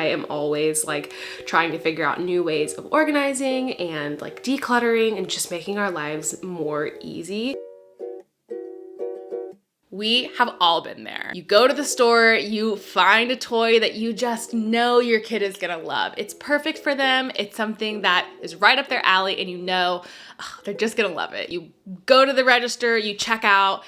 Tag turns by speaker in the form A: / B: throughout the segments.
A: I am always like trying to figure out new ways of organizing and like decluttering and just making our lives more easy. We have all been there. You go to the store, you find a toy that you just know your kid is gonna love. It's perfect for them. It's something that is right up their alley and you know, they're just gonna love it. You go to the register, you check out,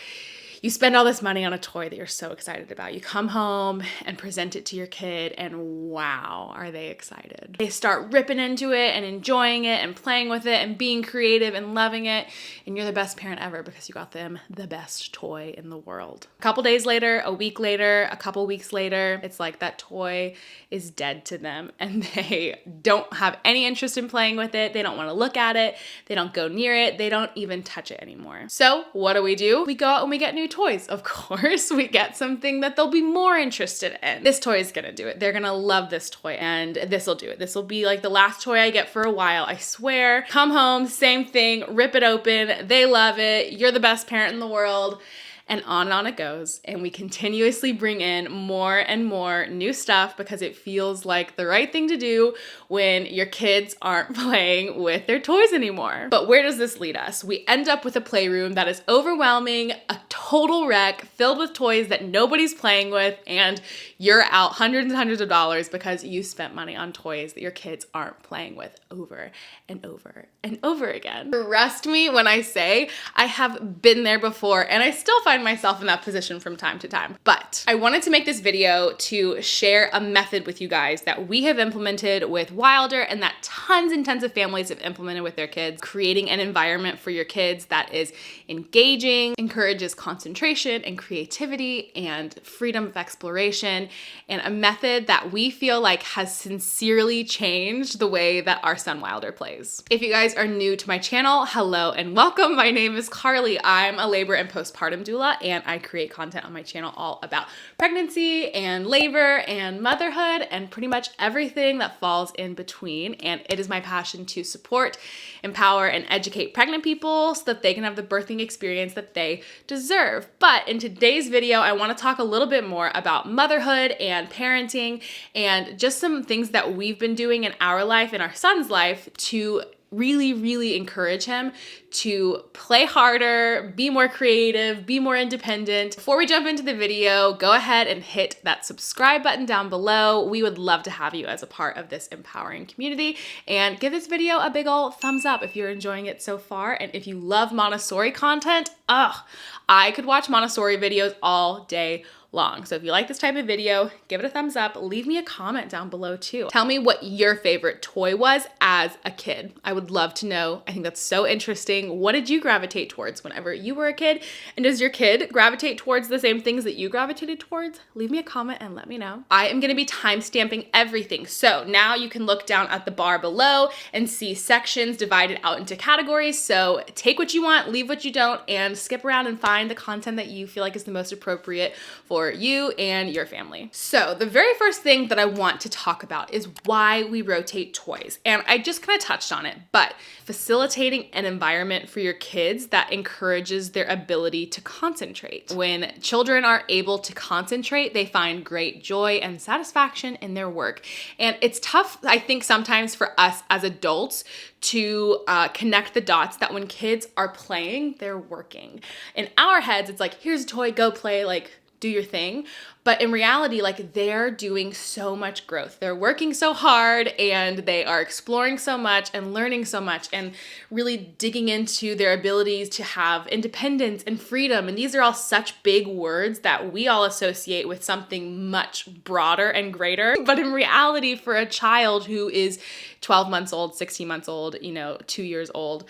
A: you spend all this money on a toy that you're so excited about. You come home and present it to your kid and wow, are they excited. They start ripping into it and enjoying it and playing with it and being creative and loving it. And you're the best parent ever because you got them the best toy in the world. A couple days later, a week later, a couple weeks later, it's like that toy is dead to them and they don't have any interest in playing with it. They don't want to look at it. They don't go near it. They don't even touch it anymore. So what do? We go out and we get new toys. Of course, we get something that they'll be more interested in. This toy is gonna do it. They're gonna love this toy and this will do it. This will be like the last toy I get for a while, I swear. Come home, same thing, rip it open. They love it. You're the best parent in the world. And on it goes. And we continuously bring in more and more new stuff because it feels like the right thing to do when your kids aren't playing with their toys anymore. But where does this lead us? We end up with a playroom that is overwhelming, a total wreck, filled with toys that nobody's playing with, and you're out hundreds and hundreds of dollars because you spent money on toys that your kids aren't playing with over and over and over again. Trust me when I say I have been there before and I still find myself in that position from time to time. But I wanted to make this video to share a method with you guys that we have implemented with Wilder and that tons and tons of families have implemented with their kids, creating an environment for your kids that is engaging, encourages concentration and creativity and freedom of exploration, and a method that we feel like has sincerely changed the way that our son Wilder plays. If you guys are new to my channel, hello and welcome. My name is Carly. I'm a labor and postpartum doula and I create content on my channel all about pregnancy and labor and motherhood and pretty much everything that falls in between. And it is my passion to support, empower, and educate pregnant people so that they can have the birthing experience that they deserve. But in today's video, I want to talk a little bit more about motherhood and parenting and just some things that we've been doing in our life, in our son's life, to really encourage him to play harder, be more creative, be more independent. Before we jump into the video, go ahead and hit that subscribe button down below. We would love to have you as a part of this empowering community, and give this video a big ol' thumbs up if you're enjoying it so far. And if you love Montessori content, I could watch Montessori videos all day long. So if you like this type of video, give it a thumbs up. Leave me a comment down below too. Tell me what your favorite toy was as a kid. I would love to know. I think that's so interesting. What did you gravitate towards whenever you were a kid? And does your kid gravitate towards the same things that you gravitated towards? Leave me a comment and let me know. I am gonna be timestamping everything. So now you can look down at the bar below and see sections divided out into categories. So take what you want, leave what you don't, and skip around and find the content that you feel like is the most appropriate for you and your family. So the very first thing that I want to talk about is why we rotate toys. And I just kind of touched on it, but facilitating an environment for your kids that encourages their ability to concentrate. When children are able to concentrate, they find great joy and satisfaction in their work. And it's tough, I think, sometimes for us as adults to connect the dots that when kids are playing, they're working. In our heads, it's like, here's a toy, go play, like, do your thing. But in reality, like, they're doing so much growth. They're working so hard and they are exploring so much and learning so much and really digging into their abilities to have independence and freedom. And these are all such big words that we all associate with something much broader and greater. But in reality, for a child who is 12 months old, 16 months old, 2 years old,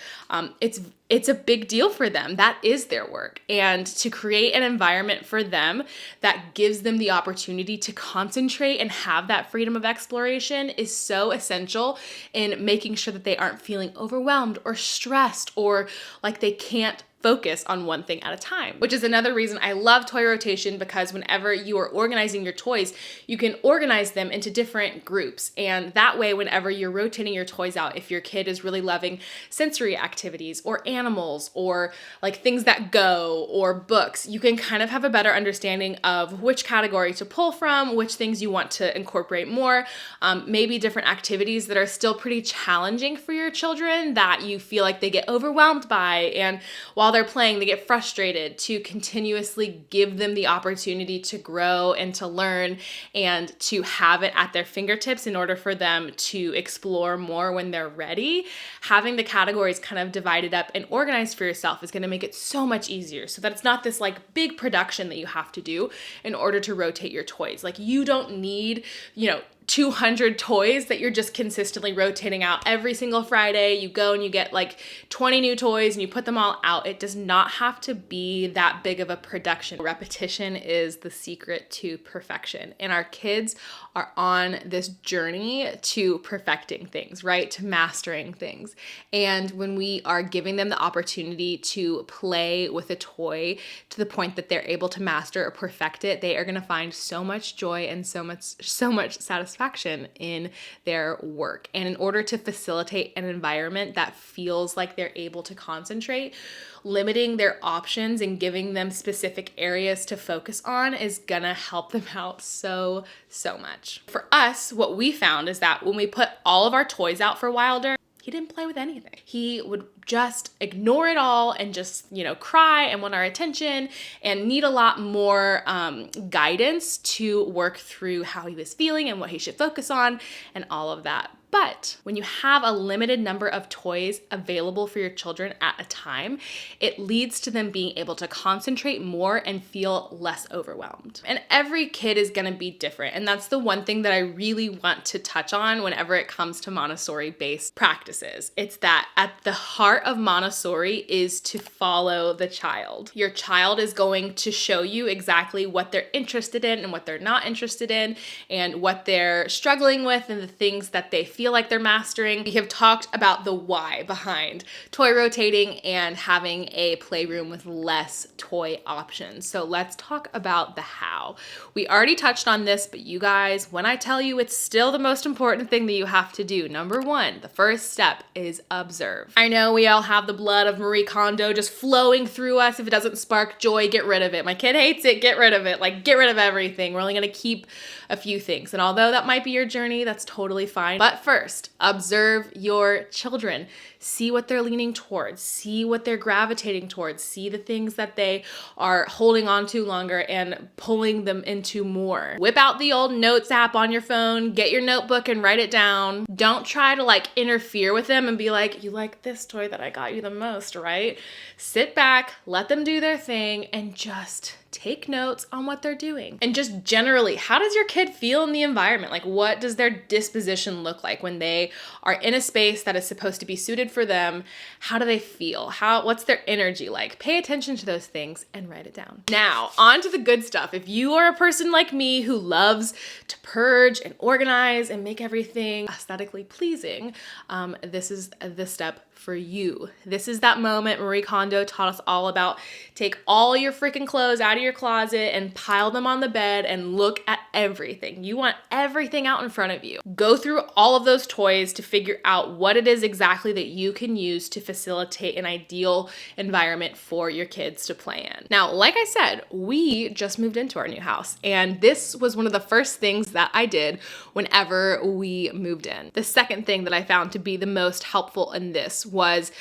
A: it's a big deal for them. That is their work. And to create an environment for them that gives them the opportunity to concentrate and have that freedom of exploration is so essential in making sure that they aren't feeling overwhelmed or stressed or like they can't focus on one thing at a time, which is another reason I love toy rotation, because whenever you are organizing your toys, you can organize them into different groups. And that way, whenever you're rotating your toys out, if your kid is really loving sensory activities or animals or like things that go or books, you can kind of have a better understanding of which category to pull from, which things you want to incorporate more, maybe different activities that are still pretty challenging for your children that you feel like they get overwhelmed by, and while they're playing they get frustrated, to continuously give them the opportunity to grow and to learn and to have it at their fingertips in order for them to explore more when they're ready. Having the categories kind of divided up and organized for yourself is going to make it so much easier, so that it's not this like big production that you have to do in order to rotate your toys. Like, you don't need, 200 toys that you're just consistently rotating out every single Friday. You go and you get like 20 new toys and you put them all out. It does not have to be that big of a production. Repetition is the secret to perfection. And our kids are on this journey to perfecting things, right? To mastering things. And when we are giving them the opportunity to play with a toy to the point that they're able to master or perfect it, they are going to find so much joy and so much satisfaction in their work. And in order to facilitate an environment that feels like they're able to concentrate, limiting their options and giving them specific areas to focus on is gonna help them out so much. For us, what we found is that when we put all of our toys out for Wilder, he didn't play with anything. He would just ignore it all and just, cry and want our attention and need a lot more guidance to work through how he was feeling and what he should focus on and all of that. But when you have a limited number of toys available for your children at a time, it leads to them being able to concentrate more and feel less overwhelmed. And every kid is going to be different. And that's the one thing that I really want to touch on whenever it comes to Montessori-based practices. It's that at the heart of Montessori is to follow the child. Your child is going to show you exactly what they're interested in and what they're not interested in, and what they're struggling with and the things that they feel like they're mastering. We have talked about the why behind toy rotating and having a playroom with less toy options. So let's talk about the how. We already touched on this, but you guys, when I tell you, it's still the most important thing that you have to do. Number one, the first step is observe. I know we all have the blood of Marie Kondo just flowing through us. If it doesn't spark joy, get rid of it. My kid hates it, get rid of it. Like, get rid of everything. We're only gonna keep a few things. And although that might be your journey, that's totally fine. But first, observe your children. See what they're leaning towards. See what they're gravitating towards. See the things that they are holding on to longer and pulling them into more. Whip out the old notes app on your phone. Get your notebook and write it down. Don't try to interfere with them and be like, you like this toy that I got you the most, right? Sit back, let them do their thing, and just take notes on what they're doing. And just generally, how does your kid feel in the environment? Like, what does their disposition look like when they are in a space that is supposed to be suited for them? How do they feel? What's their energy like? Pay attention to those things and write it down. Now, on to the good stuff. If you are a person like me who loves to purge and organize and make everything aesthetically pleasing, this is the step for you. This is that moment Marie Kondo taught us all about. Take all your freaking clothes out of your closet and pile them on the bed and look at everything. You want everything out in front of you. Go through all of those toys to figure out what it is exactly that you can use to facilitate an ideal environment for your kids to play in. Now, like I said, we just moved into our new house, and this was one of the first things that I did whenever we moved in. The second thing that I found to be the most helpful in this was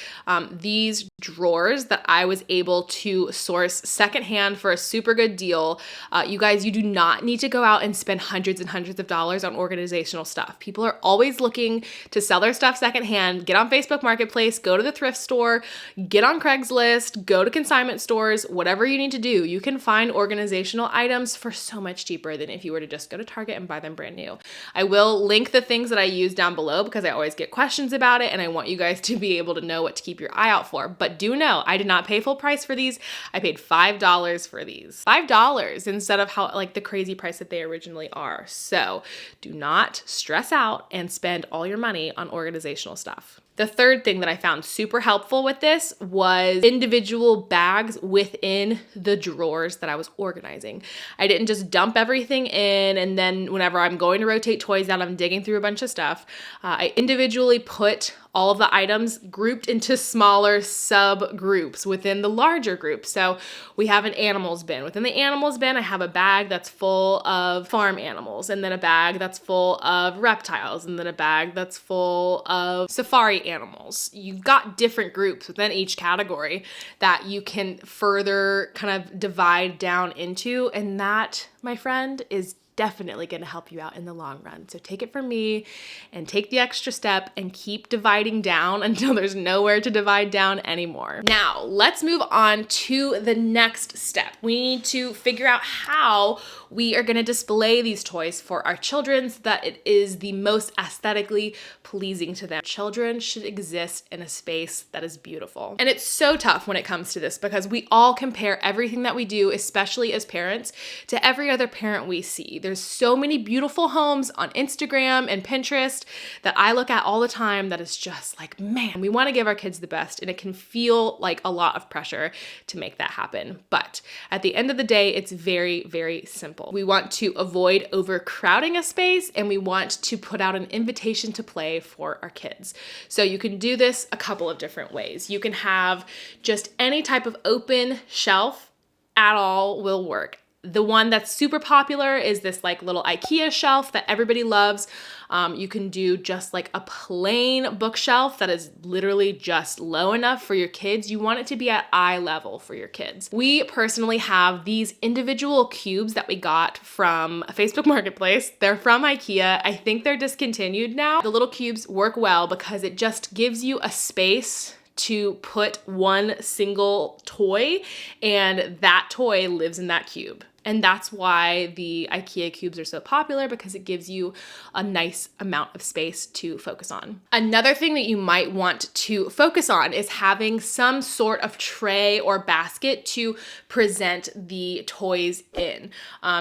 A: these drawers that I was able to source secondhand for a super good deal. You guys, you do not need to go out and spend hundreds and hundreds of dollars on organizational stuff. People are always looking to sell their stuff secondhand. Get on Facebook Marketplace, go to the thrift store, get on Craigslist, go to consignment stores, whatever you need to do. You can find organizational items for so much cheaper than if you were to just go to Target and buy them brand new. I will link the things that I use down below because I always get questions about it and I want you guys to be able to know what to keep your eye out for. But do know, I did not pay full price for these. I paid $5 for these. $5 instead of the crazy price that they originally are. So do not stress out and spend all your money on organizational stuff. The third thing that I found super helpful with this was individual bags within the drawers that I was organizing. I didn't just dump everything in and then whenever I'm going to rotate toys out, I'm digging through a bunch of stuff. I individually put all of the items grouped into smaller subgroups within the larger group. So we have an animals bin. Within the animals bin, I have a bag that's full of farm animals, and then a bag that's full of reptiles, and then a bag that's full of safari animals. You've got different groups within each category that you can further kind of divide down into, and that, my friend, is definitely going to help you out in the long run. So take it from me and take the extra step and keep dividing down until there's nowhere to divide down anymore. Now, let's move on to the next step. We need to figure out how we are going to display these toys for our children so that it is the most aesthetically pleasing to them. Children should exist in a space that is beautiful. And it's so tough when it comes to this because we all compare everything that we do, especially as parents, to every other parent we see. There's so many beautiful homes on Instagram and Pinterest that I look at all the time that is just like, man, we want to give our kids the best, and it can feel like a lot of pressure to make that happen. But at the end of the day, it's very, very simple. We want to avoid overcrowding a space, and we want to put out an invitation to play for our kids. So you can do this a couple of different ways. You can have just any type of open shelf at all will work. The one that's super popular is this like little IKEA shelf that everybody loves. You can do just like a plain bookshelf that is literally just low enough for your kids. You want it to be at eye level for your kids. We personally have these individual cubes that we got from a Facebook Marketplace. They're from IKEA. I think they're discontinued now. The little cubes work well because it just gives you a space to put one single toy, and that toy lives in that cube. And that's why the IKEA cubes are so popular, because it gives you a nice amount of space to focus on. Another thing that you might want to focus on is having some sort of tray or basket to present the toys in.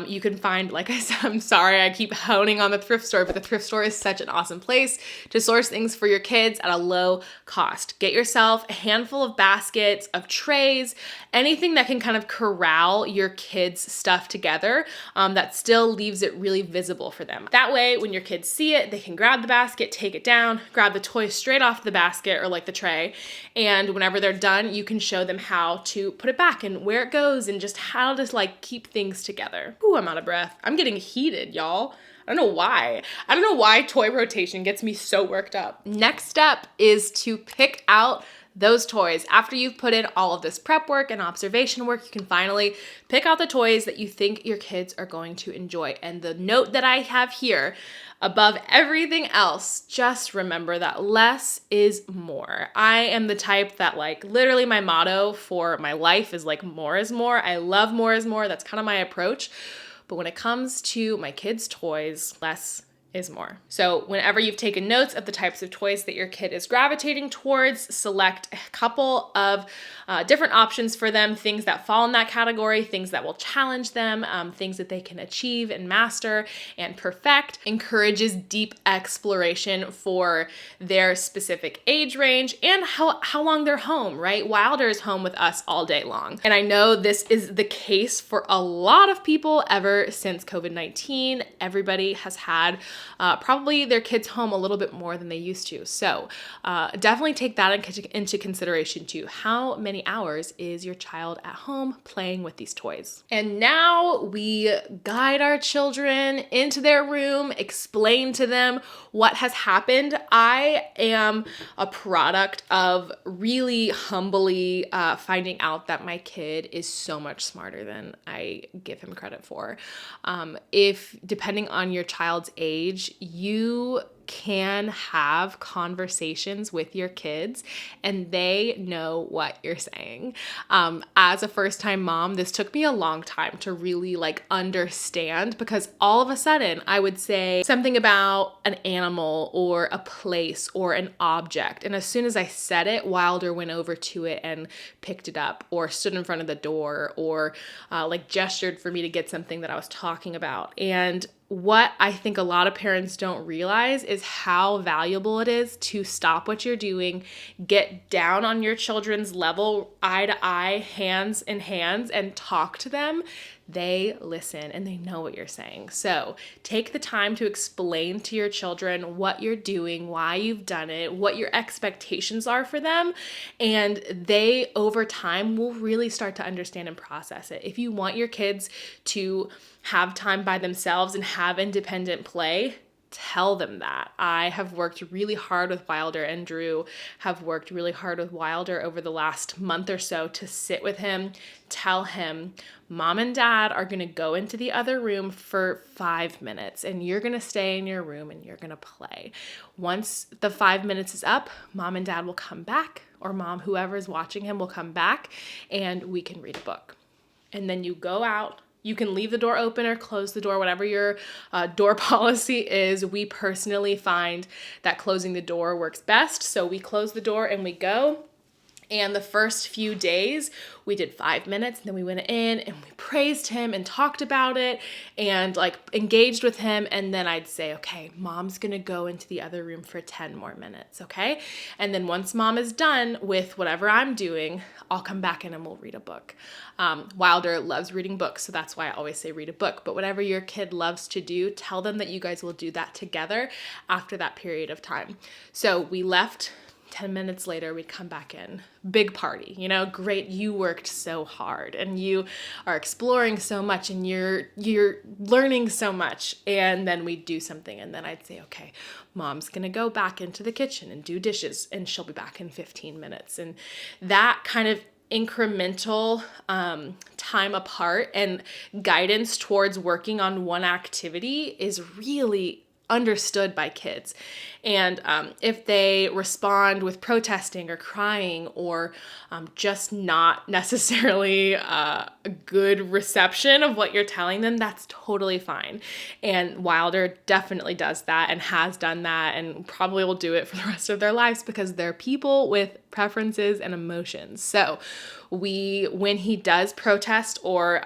A: You can find, like I said, I'm sorry, I keep honing on the thrift store, but the thrift store is such an awesome place to source things for your kids at a low cost. Get yourself a handful of baskets, of trays, anything that can kind of corral your kids' stuff together that still leaves it really visible for them. That way, when your kids see it, they can grab the basket, take it down, grab the toy straight off the basket or like the tray, and whenever they're done, you can show them how to put it back and where it goes and just how to like keep things together. Ooh, I'm out of breath. I'm getting heated, y'all. I don't know why. I don't know why toy rotation gets me so worked up. Next step is to pick out those toys. After you've put in all of this prep work and observation work, you can finally pick out the toys that you think your kids are going to enjoy. And the note that I have here, above everything else, just remember that less is more. I am the type that like literally my motto for my life is like more is more. I love more is more. That's kind of my approach. But when it comes to my kids' toys, less is more. So whenever you've taken notes of the types of toys that your kid is gravitating towards, select a couple of different options for them, things that fall in that category, things that will challenge them, things that they can achieve and master and perfect. Encourages deep exploration for their specific age range and how long they're home, right? Wilder is home with us all day long. And I know this is the case for a lot of people ever since COVID-19. Everybody has had probably their kids home a little bit more than they used to. So definitely take that into consideration too. How many hours is your child at home playing with these toys? And now we guide our children into their room, explain to them what has happened. I am a product of really humbly finding out that my kid is so much smarter than I give him credit for. If depending on your child's age, you can have conversations with your kids and they know what you're saying. As a first-time mom, this took me a long time to really like understand, because all of a sudden I would say something about an animal or a place or an object, and as soon as I said it, Wilder went over to it and picked it up or stood in front of the door or like gestured for me to get something that I was talking about. And what I think a lot of parents don't realize is how valuable it is to stop what you're doing, get down on your children's level, eye to eye, hands in hands, and talk to them. They listen and they know what you're saying. So take the time to explain to your children what you're doing, why you've done it, what your expectations are for them, and they over time will really start to understand and process it. If you want your kids to have time by themselves and have independent play, tell them that. I have worked really hard with Wilder, and Drew have worked really hard with Wilder over the last month or so to sit with him, tell him, Mom and Dad are going to go into the other room for 5 minutes and you're going to stay in your room and you're going to play. Once the 5 minutes is up, Mom and Dad will come back, or Mom, whoever is watching him, will come back and we can read a book. And then you go out. You can leave the door open or close the door, whatever your door policy is. We personally find that closing the door works best. So we close the door and we go. And the first few days, we did 5 minutes, and then we went in and we praised him and talked about it and like engaged with him. And then I'd say, okay, Mom's gonna go into the other room for 10 more minutes, okay? And then once Mom is done with whatever I'm doing, I'll come back in and we'll read a book. Wilder loves reading books, so that's why I always say read a book. But whatever your kid loves to do, tell them that you guys will do that together after that period of time. So we left. 10 minutes later, we'd come back in. Big party, great. You worked so hard and you are exploring so much and you're learning so much. And then we'd do something. And then I'd say, okay, Mom's going to go back into the kitchen and do dishes and she'll be back in 15 minutes. And that kind of incremental time apart and guidance towards working on one activity is really understood by kids. And if they respond with protesting or crying or just not necessarily a good reception of what you're telling them, that's totally fine. And Wilder definitely does that and has done that and probably will do it for the rest of their lives because they're people with preferences and emotions. So when he does protest or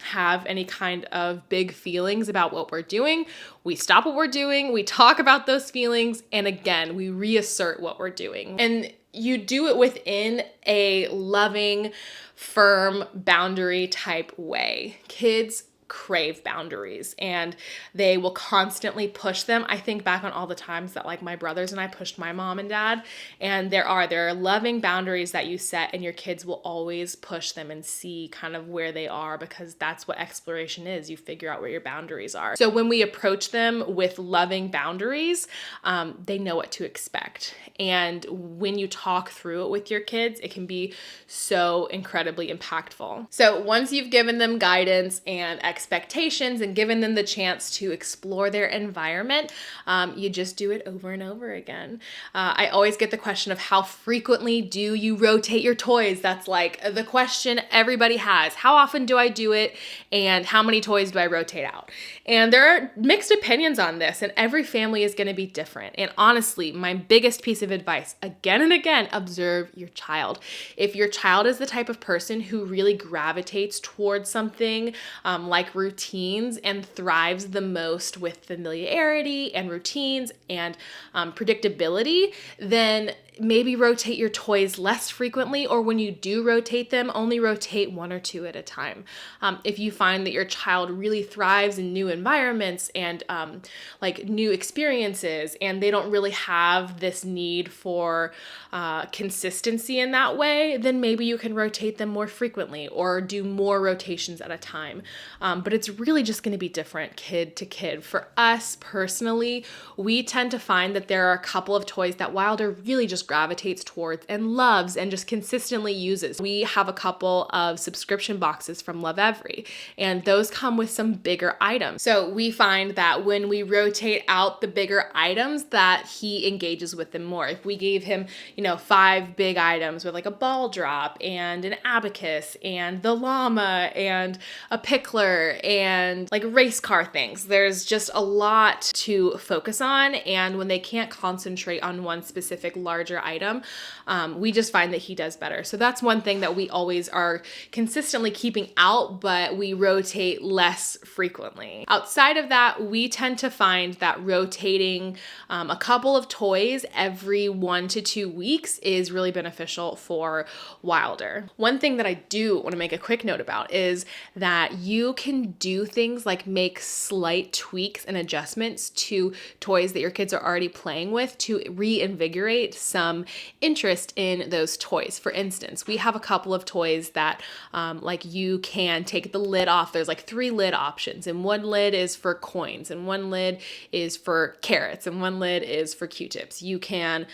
A: have any kind of big feelings about what we're doing, we stop what we're doing, we talk about those feelings, and again, we reassert what we're doing. And you do it within a loving, firm, boundary type way. Kids crave boundaries and they will constantly push them. I think back on all the times that like my brothers and I pushed my mom and dad, and there are loving boundaries that you set and your kids will always push them and see kind of where they are because that's what exploration is. You figure out where your boundaries are. So when we approach them with loving boundaries, they know what to expect. And when you talk through it with your kids, it can be so incredibly impactful. So once you've given them guidance and expectations and given them the chance to explore their environment, you just do it over and over again. I always get the question of how frequently do you rotate your toys? That's like the question everybody has. How often do I do it? And how many toys do I rotate out? And there are mixed opinions on this, and every family is going to be different. And honestly, my biggest piece of advice, again and again, observe your child. If your child is the type of person who really gravitates towards something like routines and thrives the most with familiarity and routines and predictability, then maybe rotate your toys less frequently, or when you do rotate them, only rotate 1 or 2 at a time. If you find that your child really thrives in new environments and like new experiences, and they don't really have this need for consistency in that way, then maybe you can rotate them more frequently or do more rotations at a time. But it's really just going to be different kid to kid. For us personally, we tend to find that there are a couple of toys that Wilder really just gravitates towards and loves and just consistently uses. We have a couple of subscription boxes from Love Every, and those come with some bigger items. So we find that when we rotate out the bigger items, that he engages with them more. If we gave him, 5 big items with like a ball drop and an abacus and the llama and a pickler and like race car things, there's just a lot to focus on. And when they can't concentrate on one specific larger larger item, we just find that he does better. So that's one thing that we always are consistently keeping out, but we rotate less frequently. Outside of that, we tend to find that rotating a couple of toys every 1 to 2 weeks is really beneficial for Wilder. One thing that I do want to make a quick note about is that you can do things like make slight tweaks and adjustments to toys that your kids are already playing with to reinvigorate some interest in those toys. For instance, we have a couple of toys that like you can take the lid off. There's like 3 lid options, and one lid is for coins, and one lid is for carrots, and one lid is for Q-tips. You can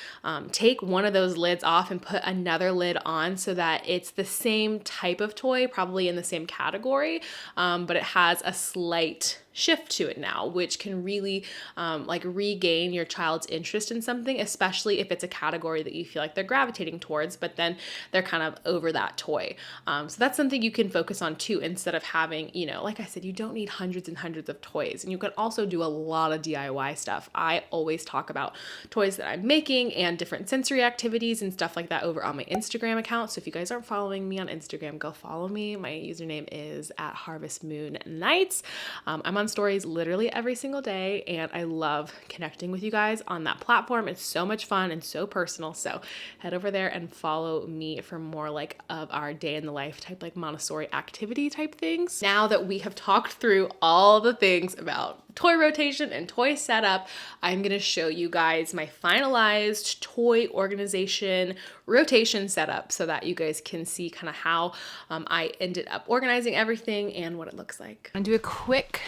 A: take one of those lids off and put another lid on so that it's the same type of toy, probably in the same category, but it has a slight shift to it now, which can really like regain your child's interest in something, especially if it's a category that you feel like they're gravitating towards, but then they're kind of over that toy. So that's something you can focus on too, instead of having, you know, like I said, you don't need hundreds and hundreds of toys, and you can also do a lot of DIY stuff. I always talk about toys that I'm making and different sensory activities and stuff like that over on my Instagram account. So if you guys aren't following me on Instagram, go follow me. My username is @HarvestMoonNights. I'm on stories literally every single day, and I love connecting with you guys on that platform. It's so much fun and so personal. So head over there and follow me for more like of our day in the life type, like Montessori activity type things. Now that we have talked through all the things about toy rotation and toy setup, I'm going to show you guys my finalized toy organization rotation setup so that you guys can see kind of how I ended up organizing everything and what it looks like. I'm going to do a quick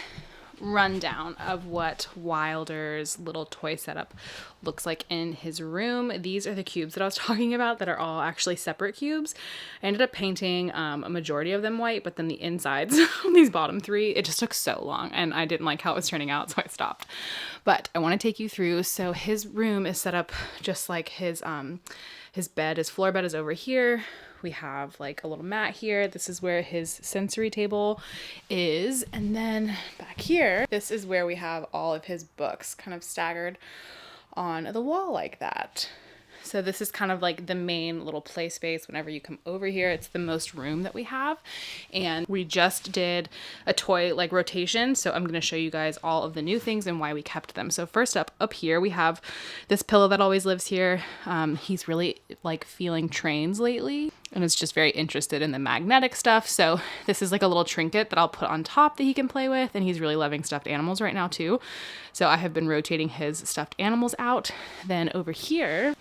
A: rundown of what Wilder's little toy setup looks like in his room. These are the cubes that I was talking about that are all actually separate cubes. I ended up painting a majority of them white, but then the insides on these bottom 3, it just took so long and I didn't like how it was turning out, so I stopped. But I want to take you through. So his room is set up just like his bed. His floor bed is over here. We have like a little mat here. This is where his sensory table is. And then back here, this is where we have all of his books kind of staggered on the wall like that. So this is kind of like the main little play space. Whenever you come over here, it's the most room that we have. And we just did a toy like rotation. So I'm going to show you guys all of the new things and why we kept them. So first up here, we have this pillow that always lives here. He's really like feeling trains lately and is just very interested in the magnetic stuff. So this is like a little trinket that I'll put on top that he can play with. And he's really loving stuffed animals right now too. So I have been rotating his stuffed animals out. Then over here,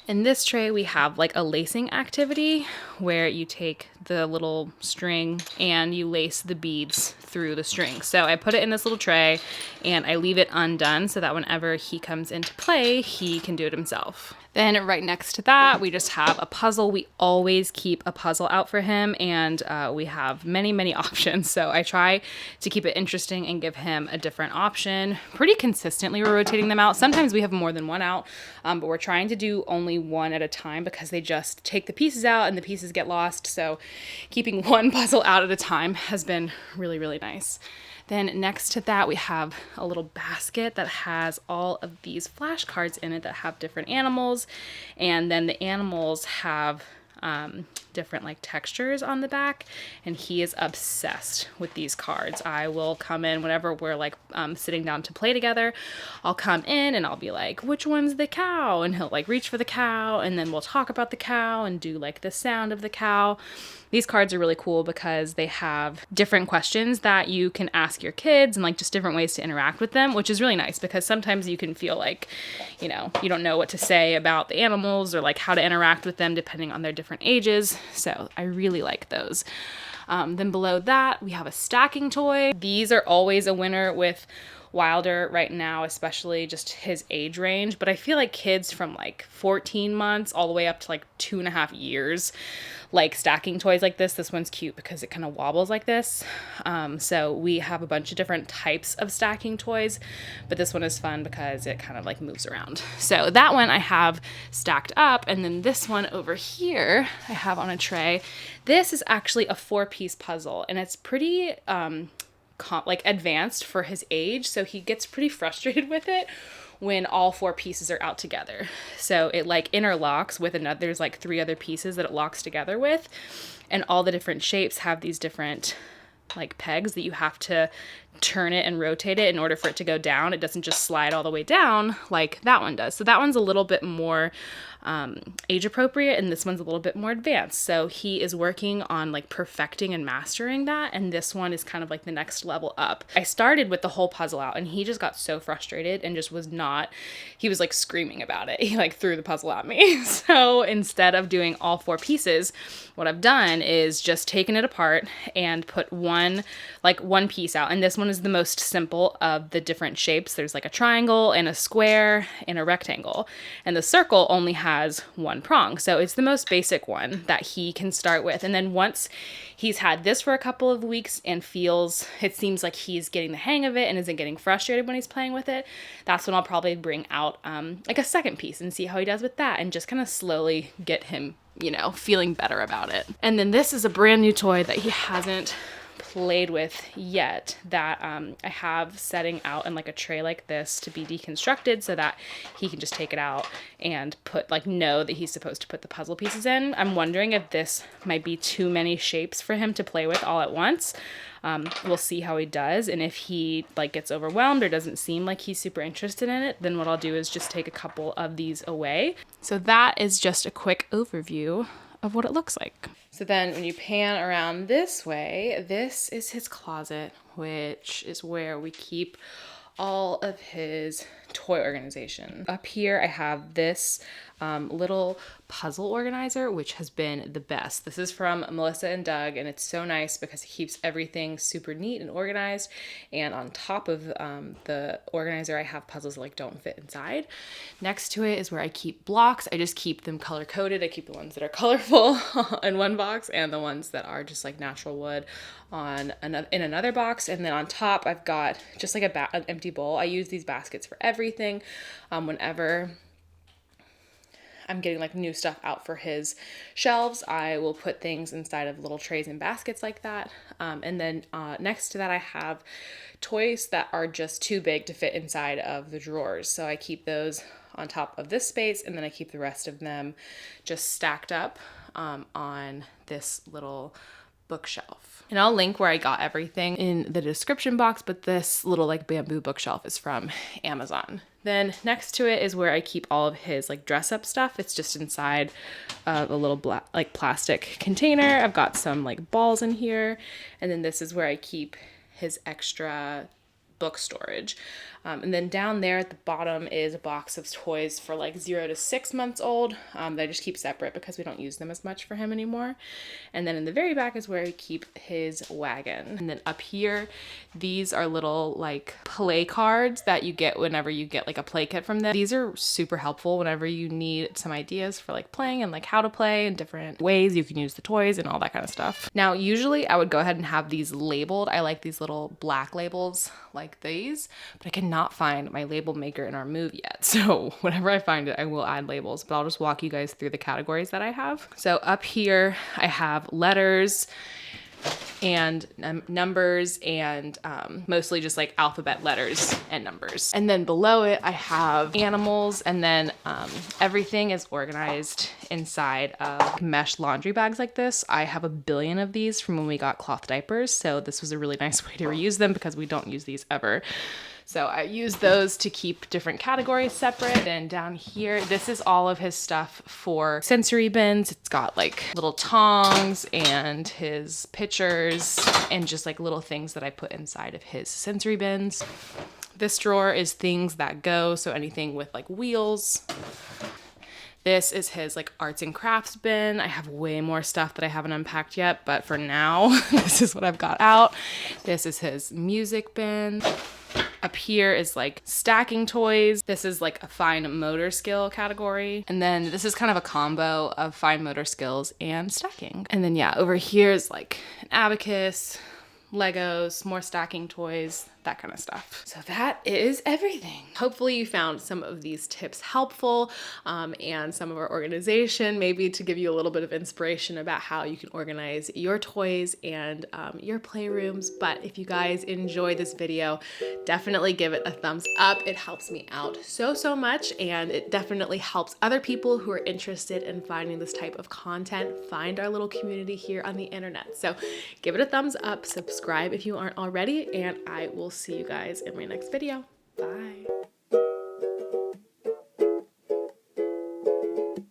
A: in this tray, we have like a lacing activity where you take the little string and you lace the beads through the string. So I put it in this little tray and I leave it undone so that whenever he comes into play, he can do it himself. Then right next to that, we just have a puzzle. We always keep a puzzle out for him, and we have many, many options. So I try to keep it interesting and give him a different option. Pretty consistently, we're rotating them out. Sometimes we have more than one out, but we're trying to do only one at a time because they just take the pieces out and the pieces get lost. So keeping one puzzle out at a time has been really, really nice. Then next to that, we have a little basket that has all of these flashcards in it that have different animals. And then the animals have different like textures on the back, and he is obsessed with these cards. I will come in whenever we're like sitting down to play together. I'll come in and I'll be like, which one's the cow? And he'll like reach for the cow, and then we'll talk about the cow and do like the sound of the cow. These cards are really cool because they have different questions that you can ask your kids and like just different ways to interact with them, which is really nice because sometimes you can feel like, you know, you don't know what to say about the animals or like how to interact with them depending on their different ages. So I really like those. Then below that, we have a stacking toy. These are always a winner with Wilder right now, especially just his age range. But I feel like kids from like 14 months all the way up to like 2.5 years like stacking toys like this. This one's cute because it kind of wobbles like this. So we have a bunch of different types of stacking toys, but this one is fun because it kind of like moves around. So that one I have stacked up, and then this one over here I have on a tray. This is actually a 4-piece puzzle, and it's pretty like advanced for his age, so he gets pretty frustrated with it when all 4 pieces are out together. So it like interlocks with another, there's like 3 other pieces that it locks together with, and all the different shapes have these different like pegs that you have to turn it and rotate it in order for it to go down. It doesn't just slide all the way down like that one does. So that one's a little bit more age appropriate, and this one's a little bit more advanced. So he is working on like perfecting and mastering that, and this one is kind of like the next level up. I started with the whole puzzle out, and he just got so frustrated and just was not, he was like screaming about it. He like threw the puzzle at me. So instead of doing all 4 pieces, what I've done is just taken it apart and put one piece out. And this one is the most simple of the different shapes. There's like a triangle and a square and a rectangle, and the circle only has 1 prong. So it's the most basic one that he can start with. And then once he's had this for a couple of weeks and it seems like he's getting the hang of it and isn't getting frustrated when he's playing with it, that's when I'll probably bring out like a second piece and see how he does with that, and just kind of slowly get him, feeling better about it. And then this is a brand new toy that he hasn't played with yet, that I have setting out in like a tray like this to be deconstructed so that he can just take it out and know that he's supposed to put the puzzle pieces in. I'm wondering if this might be too many shapes for him to play with all at once. We'll see how he does, and if he gets overwhelmed or doesn't seem like he's super interested in it, then what I'll do is just take a couple of these away. So that is just a quick overview of what it looks like. So then when you pan around this way, this is his closet, which is where we keep all of his toy organization. Up here I have this little puzzle organizer, which has been the best. This is from Melissa and Doug, and it's so nice because it keeps everything super neat and organized. And on top of the organizer, I have puzzles that don't fit inside. Next to it is where I keep blocks. I just keep them color coded. I keep the ones that are colorful in one box and the ones that are just natural wood in another box. And then on top, I've got just an empty bowl. I use these baskets for everything. Whenever I'm getting new stuff out for his shelves, I will put things inside of little trays and baskets like that. And then next to that, I have toys that are just too big to fit inside of the drawers. So I keep those on top of this space, and then I keep the rest of them just stacked up on this little bookshelf. And I'll link where I got everything in the description box, but this little bamboo bookshelf is from Amazon. Then next to it is where I keep all of his dress up stuff. It's just inside a little plastic container. I've got some balls in here. And then this is where I keep his extra book storage. And then down there at the bottom is a box of toys for 0 to 6 months old that I just keep separate because we don't use them as much for him anymore. And then in the very back is where I keep his wagon. And then up here, these are little play cards that you get whenever you get a play kit from them. These are super helpful whenever you need some ideas for playing and how to play and different ways you can use the toys and all that kind of stuff. Now, usually I would go ahead and have these labeled. I like these little black labels like these, but I cannot find my label maker in our move yet. So whenever I find it, I will add labels, but I'll just walk you guys through the categories that I have. So up here, I have letters and numbers and mostly just alphabet letters and numbers. And then below it, I have animals, and then everything is organized inside of mesh laundry bags like this. I have a billion of these from when we got cloth diapers, so this was a really nice way to reuse them because we don't use these ever. So I use those to keep different categories separate. Then down here, this is all of his stuff for sensory bins. It's got little tongs and his pitchers and just little things that I put inside of his sensory bins. This drawer is things that go, so anything with wheels. This is his arts and crafts bin. I have way more stuff that I haven't unpacked yet, but for now, this is what I've got out. This is his music bin. Up here is stacking toys. This is a fine motor skill category. And then this is kind of a combo of fine motor skills and stacking. And then yeah, over here is an abacus, Legos, more stacking toys. that kind of stuff. So that is everything. Hopefully you found some of these tips helpful, and some of our organization, maybe to give you a little bit of inspiration about how you can organize your toys and your playrooms. But if you guys enjoy this video, definitely give it a thumbs up. It helps me out so much, and it definitely helps other people who are interested in finding this type of content find our little community here on the internet. So give it a thumbs up, subscribe if you aren't already, and I will see you guys in my next video. Bye.